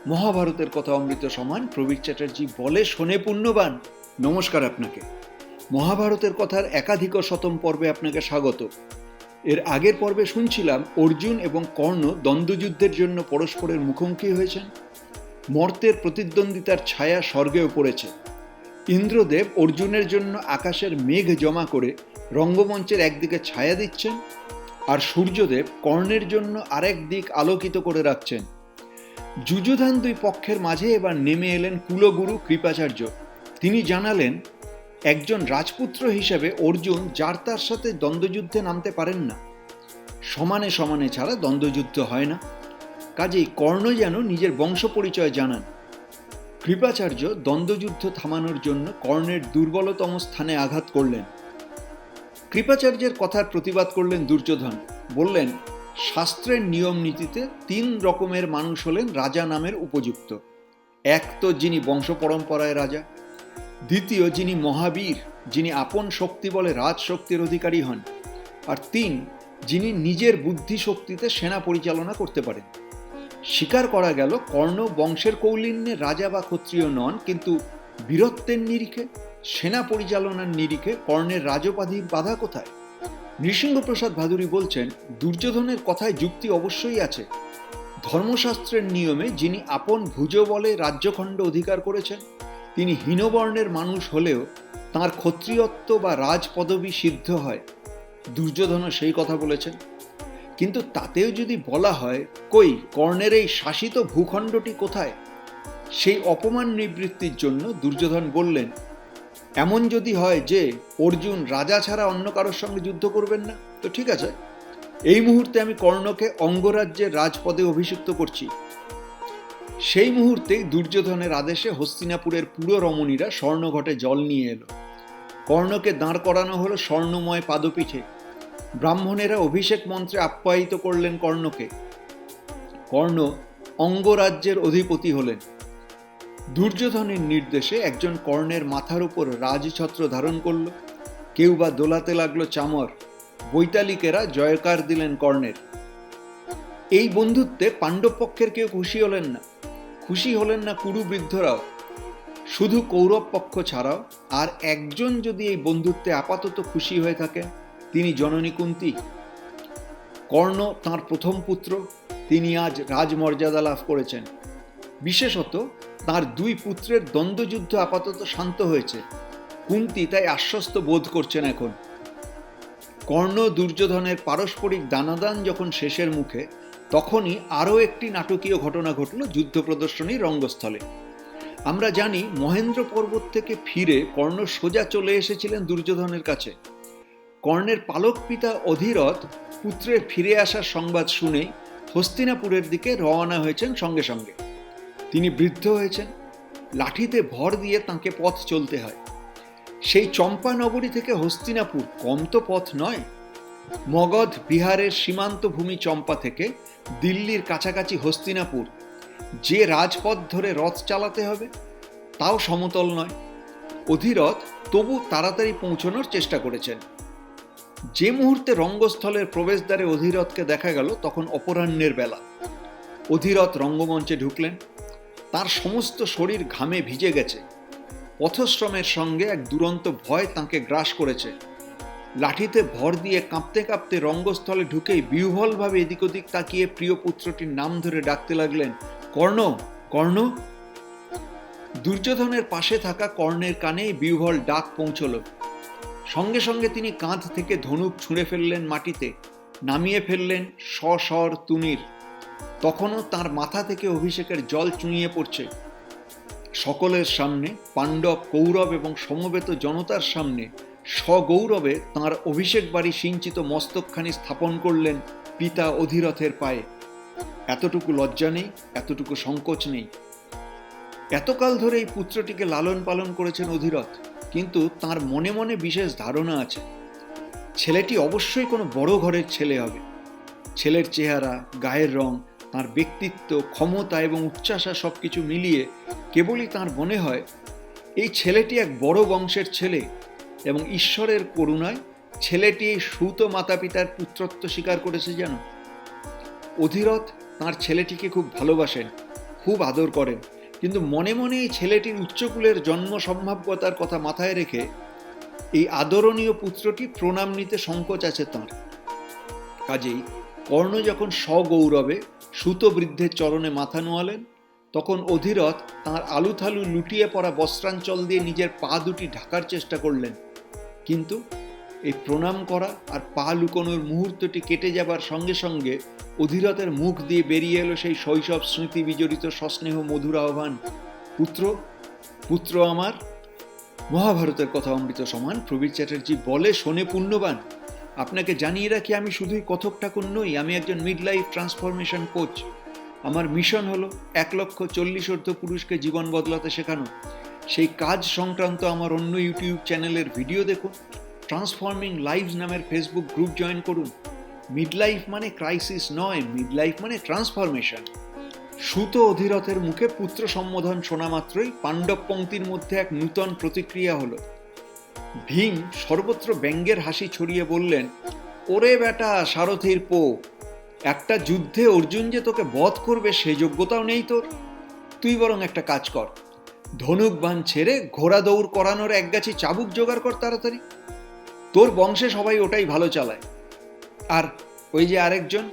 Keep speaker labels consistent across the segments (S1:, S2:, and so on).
S1: মহাভারতের কথা অমৃত সমান প্রবীর চ্যাটার্জি বলে শোনে পুণ্যবান। নমস্কার আপনাকে। মহাভারতের কথার একাধিক শতম পর্বে আপনাকে স্বাগত। এর আগের পর্বে শুনছিলাম অর্জুন এবং কর্ণ দ্বন্দ্বযুদ্ধের জন্য পরস্পরের মুখোমুখি হয়েছেন। মর্তের প্রতিদ্বন্দ্বিতার ছায়া স্বর্গেও পড়েছে। ইন্দ্রদেব অর্জুনের জন্য আকাশের মেঘ জমা করে রঙ্গমঞ্চের একদিকে ছায়া দিচ্ছেন, আর সূর্যদেব কর্ণের জন্য আরেক দিক আলোকিত করে রাখছেন। যুযুধান দুই পক্ষের মাঝে এবার নেমে এলেন কুলগুরু কৃপাচার্য। তিনি জানালেন, একজন রাজপুত্র হিসেবে অর্জুন যার তার সাথে দ্বন্দ্বযুদ্ধে নামতে পারেন না। সমানে সমানে ছাড়া দ্বন্দ্বযুদ্ধ হয় না। কাজেই কর্ণ যেন নিজের বংশ পরিচয় জানান। কৃপাচার্য দ্বন্দ্বযুদ্ধ থামানোর জন্য কর্ণের দুর্বলতম স্থানে আঘাত করলেন। কৃপাচার্যের কথার প্রতিবাদ করলেন দুর্যোধন। বললেন, শাস্ত্রের নিয়ম নীতিতে 3 রকমের মানুষ হলেন রাজা নামের উপযুক্ত। এক তো যিনি বংশ পরম্পরায় রাজা, দ্বিতীয় যিনি মহাবীর, যিনি আপন শক্তি বলে রাজশক্তির অধিকারী হন, আর 3 যিনি নিজের বুদ্ধি শক্তিতে সেনা পরিচালনা করতে পারেন। স্বীকার করা গেল কর্ণ বংশের কৌলিন্যে রাজা বা ক্ষত্রিয় নন, কিন্তু বীরত্বের নিরিখে, সেনা পরিচালনার নিরিখে কর্ণের রাজোপাধির বাধা কোথায়? নৃসিংহপ্রসাদ ভাদুরী বলছেন, দুর্যোধনের কথায় যুক্তি অবশ্যই আছে। ধর্মশাস্ত্রের নিয়মে যিনি আপন ভুজ বলে রাজ্যখণ্ড অধিকার করেছেন, তিনি হীনবর্ণের মানুষ হলেও তাঁর ক্ষত্রিয়ত্ব বা রাজপদবী সিদ্ধ হয়। দুর্যোধনও সেই কথা বলেছেন। কিন্তু তাতেও যদি বলা হয়, কই কর্ণের এই শাসিত ভূখণ্ডটি কোথায়? সেই অপমান নিবৃত্তির জন্য দুর্যোধন বললেন, এমন যদি হয় যে অর্জুন রাজা ছাড়া অন্য কারোর সঙ্গে যুদ্ধ করবেন না, তো ঠিক আছে, এই মুহূর্তে আমি কর্ণকে অঙ্গরাজ্যের রাজপদে অভিষিক্ত করছি। সেই মুহূর্তেই দুর্যোধনের আদেশে হস্তিনাপুরের পুরো রমণীরা স্বর্ণঘটে জল নিয়ে এলো। কর্ণকে দাঁড় করানো হলো স্বর্ণময় পাদপীঠে। ব্রাহ্মণেরা অভিষেক মন্ত্রে আপ্যায়িত করলেন কর্ণকে। কর্ণ অঙ্গরাজ্যের অধিপতি হলেন। দুর্যোধনের নির্দেশে একজন কর্ণের মাথার উপর রাজছত্র ধারণ করল, কেউ বা দোলাতে লাগলো চামর। বৈতালিকেরা জয়কার দিলেন কর্ণের। এই বন্ধুত্বে পাণ্ডব পক্ষের কেউ খুশি হলেন না। খুশি হলেন না কুরু বৃদ্ধরাও। শুধু কৌরব পক্ষ ছাড়াও আর একজন যদি এই বন্ধুত্বে আপাতত খুশি হয়ে থাকেন, তিনি জননী কুন্তী। কর্ণ তাঁর প্রথম পুত্র, তিনি আজ রাজমর্যাদা লাভ করেছেন। বিশেষত তাঁর 2 পুত্রের দ্বন্দ্বযুদ্ধ আপাতত শান্ত হয়েছে। কুন্তী তাই আশ্বস্ত বোধ করছেন এখন। কর্ণ দুর্যোধনের পারস্পরিক দানাদান যখন শেষের মুখে, তখনই আরও একটি নাটকীয় ঘটনা ঘটল যুদ্ধ প্রদর্শনীর রঙ্গস্থলে। আমরা জানি, মহেন্দ্র পর্বত থেকে ফিরে কর্ণ সোজা চলে এসেছিলেন দুর্যোধনের কাছে। কর্ণের পালক পিতা অধিরথ পুত্রের ফিরে আসার সংবাদ শুনেই হস্তিনাপুরের দিকে রওনা হয়েছেন সঙ্গে সঙ্গে। তিনি বৃদ্ধ হয়েছেন, লাঠিতে ভর দিয়ে তাঁকে পথ চলতে হয়। সেই চম্পানগরী থেকে হস্তিনাপুর কম তো পথ নয়। মগধ বিহারের সীমান্ত ভূমি চম্পা থেকে দিল্লির কাছাকাছি হস্তিনাপুর, যে রাজপথ ধরে রথ চালাতে হবে তাও সমতল নয়। অধিরথ তবু তাড়াতাড়ি পৌঁছানোর চেষ্টা করেছেন। যে মুহূর্তে রঙ্গস্থলের প্রবেশদ্বারে অধিরথকে দেখা গেল, তখন অপরাহ্নের বেলা। অধিরথ রঙ্গমঞ্চে ঢুকলেন। তার সমস্ত শরীর ঘামে ভিজে গেছে। পথশ্রমের সঙ্গে এক দুরন্ত ভয় তাঁকে গ্রাস করেছে। লাঠিতে ভর দিয়ে কাঁপতে কাঁপতে রঙ্গস্থলে ঢুকেই বিহ্বলভাবে এদিক ওদিক তাকিয়ে প্রিয় পুত্রটির নাম ধরে ডাকতে লাগলেন, কর্ণ, কর্ণ। দুর্যোধনের পাশে থাকা কর্ণের কানেই বিহ্বল ডাক পৌঁছল। সঙ্গে সঙ্গে তিনি কাঁধ থেকে ধনুক ছুঁড়ে ফেললেন মাটিতে, নামিয়ে ফেললেন সশর তুনীর। তখনও তার মাথা থেকে অভিষেকের জল চুঁইয়ে পড়ছে। সকলের সামনে, পাণ্ডব, কৌরব এবং সমবেত জনতার সামনে সগৌরবে তাঁর অভিষেক বাড়ি সিঞ্চিত মস্তকখানি স্থাপন করলেন পিতা অধিরথের পায়ে। এতটুকু লজ্জা নেই, এতটুকু সংকোচ নেই। এতকাল ধরে এই পুত্রটিকে লালন পালন করেছেন অধিরথ, কিন্তু তাঁর মনে মনে বিশেষ ধারণা আছে, ছেলেটি অবশ্যই কোনো বড় ঘরের ছেলে হবে। ছেলের চেহারা, গায়ের রং, তাঁর ব্যক্তিত্ব, ক্ষমতা এবং উচ্চাসা সবকিছু মিলিয়ে কেবলই তাঁর মনে হয় এই ছেলেটি এক বড় বংশের ছেলে, এবং ঈশ্বরের করুণায় ছেলেটি এই সুত মাতা পিতার পুত্রত্ব স্বীকার করেছে যেন। অধিরথ তাঁর ছেলেটিকে খুব ভালোবাসেন, খুব আদর করেন, কিন্তু মনে মনে এই ছেলেটির উচ্চকুলের জন্ম সম্ভাব্যতার কথা মাথায় রেখে এই আদরণীয় পুত্রটি প্রণাম নিতে সংকোচ আছে তাঁর। কাজেই কর্ণ যখন সগৌরবে সুতবৃদ্ধের চরণে মাথা নোয়ালেন, তখন অধিরথ তাঁর আলুথালু লুটিয়ে পড়া বস্ত্রাঞ্চল দিয়ে নিজের পা দুটি ঢাকার চেষ্টা করলেন, কিন্তু এই প্রণাম করা আর পা লুকোনোর মুহূর্তটি কেটে যাবার সঙ্গে সঙ্গে অধিরথের মুখ দিয়ে বেরিয়ে এলো সেই শৈশব স্মৃতি বিজড়িত সস্নেহ মধুর আহ্বান, পুত্র, পুত্র আমার। মহাভারতের কথা অমৃত সমান প্রবীর চ্যাটার্জি বলে শোনে পুণ্যবান। আপনাকে জানিয়ে রাখি, আমি শুধুই কথক ঠাকুর নই, আমি একজন মিড লাইফ ট্রান্সফরমেশন কোচ। আমার মিশন হলো 1,40,000 পুরুষকে জীবন বদলাতে শেখানো। সেই কাজ সংক্রান্ত আমার অন্য ইউটিউব চ্যানেলের ভিডিও দেখুন, ট্রান্সফর্মিং লাইভস নামের ফেসবুক গ্রুপ জয়েন করুন। মিড লাইফ মানে ক্রাইসিস নয়, মিড লাইফ মানে ট্রান্সফরমেশন। সুত অধিরথের মুখে পুত্র সম্বোধন শোনা মাত্রই পাণ্ডব পংক্তির মধ্যে এক নূতন প্রতিক্রিয়া হলো। ভীম সর্বত্র ব্যঙ্গের হাসি ছড়িয়ে বললেন, ওরে বেটা সারথীর পো, একটা যুদ্ধে অর্জুন যে তোকে বধ করবে সে যোগ্যতাও নেই তোর। তুই বরং একটা কাজ কর, ধনুক বাণ ছেড়ে ঘোড়া দৌড় করানোর একগাছি চাবুক জোগাড় কর তাড়াতাড়ি। তোর বংশে সবাই ওটাই ভালো চালায়। আর ওই যে আরেকজন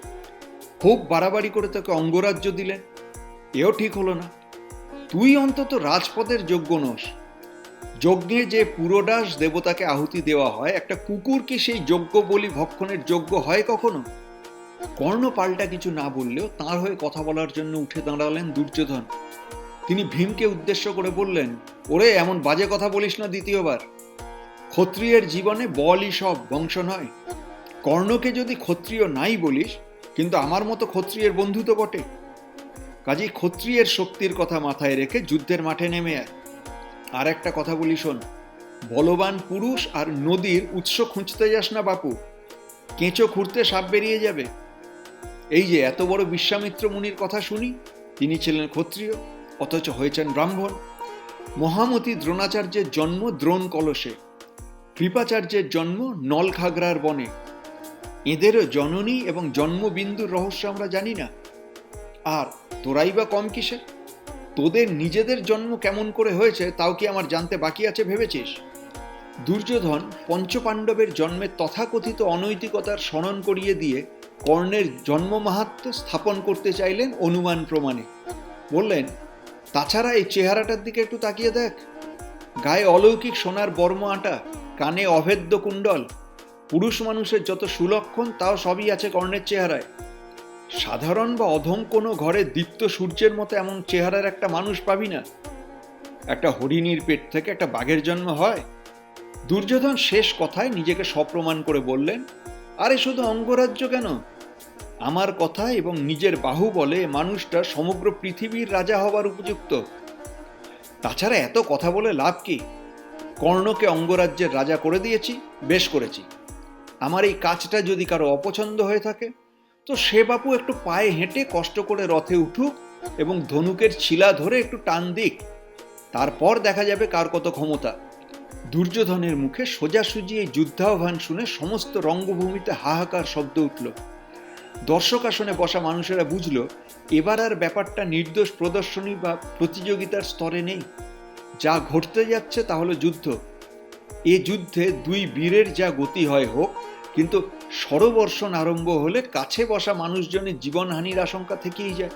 S1: খুব বাড়াবাড়ি করে তোকে অঙ্গরাজ্য দিলেন, এও ঠিক হলো না। তুই অন্তত রাজপদের যোগ্য নোস। যজ্ঞে যে পুরোডাস দেবতাকে আহুতি দেওয়া হয়, একটা কুকুর কি সেই যজ্ঞ বলি ভক্ষণের যোগ্য হয় কখনো? কর্ণ পাল্টা কিছু না বললেও তাঁর হয়ে কথা বলার জন্য উঠে দাঁড়ালেন দুর্যোধন। তিনি ভীমকে উদ্দেশ্য করে বললেন, ওরে এমন বাজে কথা বলিস না দ্বিতীয়বার। ক্ষত্রিয়ের জীবনে বলই সব, বংশ নয়। কর্ণকে যদি ক্ষত্রিয় নাই বলিস, কিন্তু আমার মতো ক্ষত্রিয়ের বন্ধু তো বটে। কাজেই ক্ষত্রিয়ের শক্তির কথা মাথায় রেখে যুদ্ধের মাঠে নেমে আয়। আর একটা কথা বলি শোন, বলবান পুরুষ আর নদীর উৎস খুঁজতে যাস না বাপু, কেঁচো খুঁড়তে সাপ বেরিয়ে যাবে। এই যে এত বড় বিশ্বামিত্র মুনির কথা শুনি, তিনি ছিলেন ক্ষত্রিয়, অথচ হয়েছেন ব্রাহ্মণ। মহামতি দ্রোণাচার্যের জন্ম দ্রোণ কলসে, কৃপাচার্যের জন্ম নলখাগড়ার বনে। এদেরও জননী এবং জন্মবিন্দুর রহস্য আমরা জানি না। আর তোরাই বা কম কিসে? তোদের নিজেদের জন্ম কেমন করে হয়েছে তাও কি আমার জানতে বাকি আছে ভেবেছিস? দুর্যোধন পঞ্চপাণ্ডবের জন্মের তথাকথিত অনৈতিকতার স্মরণ করিয়ে দিয়ে কর্ণের জন্ম মাহাত্ম্য স্থাপন করতে চাইলেন অনুমান প্রমাণে। বললেন, তাছাড়া এই চেহারাটার দিকে একটু তাকিয়ে দেখ, গায়ে অলৌকিক সোনার বর্ম আঁটা, কানে অভেদ্য কুণ্ডল, পুরুষ মানুষের যত সুলক্ষণ তাও সবই আছে কর্ণের চেহারায়। সাধারণ বা অধম কোনো ঘরে দীপ্ত সূর্যের মতো এমন চেহারার একটা মানুষ পাবি না। একটা হরিণীর পেট থেকে একটা বাঘের জন্ম হয়? দুর্যোধন শেষ কথায় নিজেকে সপ্রমাণ করে বললেন, আরে শুধু অঙ্গরাজ্য কেন, আমার কথা এবং নিজের বাহুবলে মানুষটা সমগ্র পৃথিবীর রাজা হবার উপযুক্ত। তাছাড়া এত কথা বলে লাভ কি? কর্ণকে অঙ্গরাজ্যের রাজা করে দিয়েছি, বেশ করেছি। আমার এই কাজটা যদি কারো অপছন্দ হয়ে থাকে, তো সে বাপু একটু পায়ে হেঁটে কষ্ট করে রথে উঠুক এবং ধনুকের ছিলা ধরে একটু টান দিক, তারপর দেখা যাবে কার কত ক্ষমতা। দুর্যোধনের মুখে সোজাসুজি এই যুদ্ধাহ্বান শুনে সমস্ত রঙ্গভূমিতে হাহাকার শব্দ উঠল। দর্শক আসনে বসা মানুষেরা বুঝল, এবার আর ব্যাপারটা নির্দোষ প্রদর্শনী বা প্রতিযোগিতার স্তরে নেই। যা ঘটতে যাচ্ছে তা হলো যুদ্ধ। এ যুদ্ধে দুই বীরের যা গতি হয় হোক, কিন্তু সরবর্ষণ আরম্ভ হলে কাছে বসা মানুষজনের জীবনহানির আশঙ্কা থেকেই যায়।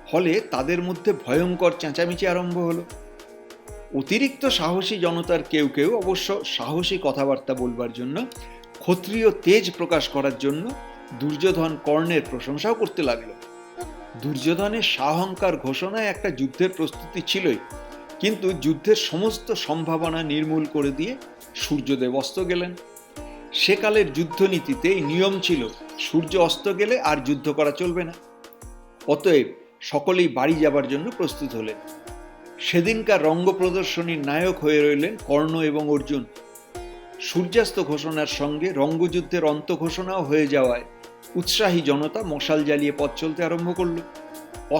S1: ফলে তাদের মধ্যে ভয়ঙ্কর চেঁচামেচি আরম্ভ হলো। অতিরিক্ত সাহসী জনতার কেউ কেউ অবশ্য সাহসী কথাবার্তা বলবার জন্য, ক্ষত্রিয় তেজ প্রকাশ করার জন্য দুর্যোধন কর্ণের প্রশংসাও করতে লাগলো। দুর্যোধনের সাহংকার ঘোষণায় একটা যুদ্ধের প্রস্তুতি ছিলই, কিন্তু যুদ্ধের সমস্ত সম্ভাবনা নির্মূল করে দিয়ে সূর্যদেব অস্ত গেলেন। সেকালের যুদ্ধনীতিতে এই নিয়ম ছিল, সূর্য অস্ত গেলে আর যুদ্ধ করা চলবে না। অতএব সকলেই বাড়ি যাবার জন্য প্রস্তুত হলেন। সেদিনকার রঙ্গ প্রদর্শনীর নায়ক হয়ে রইলেন কর্ণ এবং অর্জুন। সূর্যাস্ত ঘোষণার সঙ্গে রঙ্গযুদ্ধের অন্ত ঘোষণাও হয়ে যাওয়ায় উৎসাহী জনতা মশাল জ্বালিয়ে পথ চলতে আরম্ভ করল।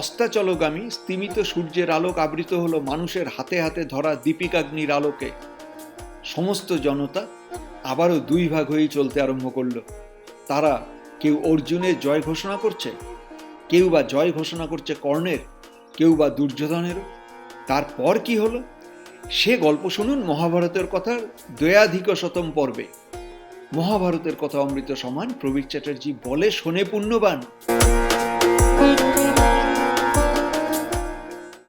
S1: অস্তাচলগামী স্তিমিত সূর্যের আলোক আবৃত হলো মানুষের হাতে হাতে ধরা দীপিকাগ্নির আলোকে। সমস্ত জনতা আবারও দুই ভাগ হয়েই চলতে আরম্ভ করল। তারা কেউ অর্জুনের জয় ঘোষণা করছে, কেউ বা জয় ঘোষণা করছে কর্ণের, কেউ বা দুর্যোধনেরও। তারপর কি হলো সে গল্প শুনুন মহাভারতের কথার দ্বয়াধিক শতম পর্বে। মহাভারতের কথা অমৃত সমান, প্রবীর চ্যাটার্জি বলে শোনে পুণ্যবান।